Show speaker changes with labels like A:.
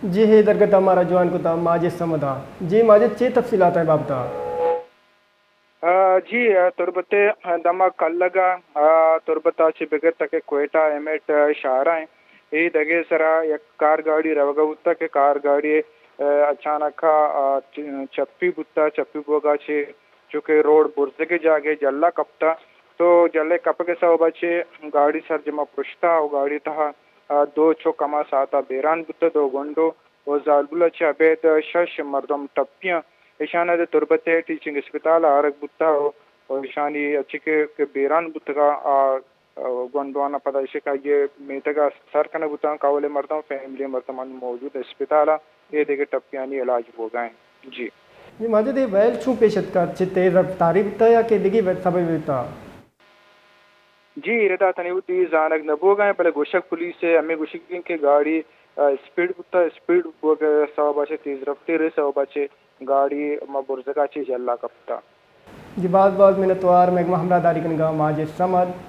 A: جی ہے درگت ہمارا جوان کو تھا ماجد سمدا جی ماجد چی تفصیلات ہیں بابتا
B: جی تربتے دما کلگا تربتا چی بگر تک کوئٹہ ایمیٹ شہرہ ہیں یہ دگے سرا یک کار گاڑی روگا ہوتا کہ کار گاڑی اچانک چپی بتا چپی بوگا چی چونکہ روڈ برزے کے جاگے جلا کپتا تو جلے کپ کے سو بچے گاڑی سر جمع پشتا او گاڑی تہا دو چو کما ساتا بیران بتا دو گنڈو و زالبولا چی عبید شش مردم ٹپیاں ایشانہ دے تربتے ٹیچنگ اسپتال آرک بتا ہو اور ایشانی اچھی کے بیران بتا گنڈوانا پدا اسے کا یہ میتگا سر کنا بتا کاولے مردم فیملی مردمان موجود اسپتالا یہ دیکھے ٹپیانی علاج ہو گئے جی
A: جی ماجد یہ ویل چوں پیشت کا چی تیز رفتاری بتا یا کہ دیگی سبب بتا
B: جی ردا تنیوتی زانک نبو گئے پہلے گوشک پولیس سے ہمیں گوشک کے گاڑی اسپیڈ بتا اسپیڈ سو بچے تیز رفتی رہے سو بچے گاڑی برزگا چیز اللہ کپتا
A: جی بعض منتوار میں ہمراہ داری کنگا ماجد سمد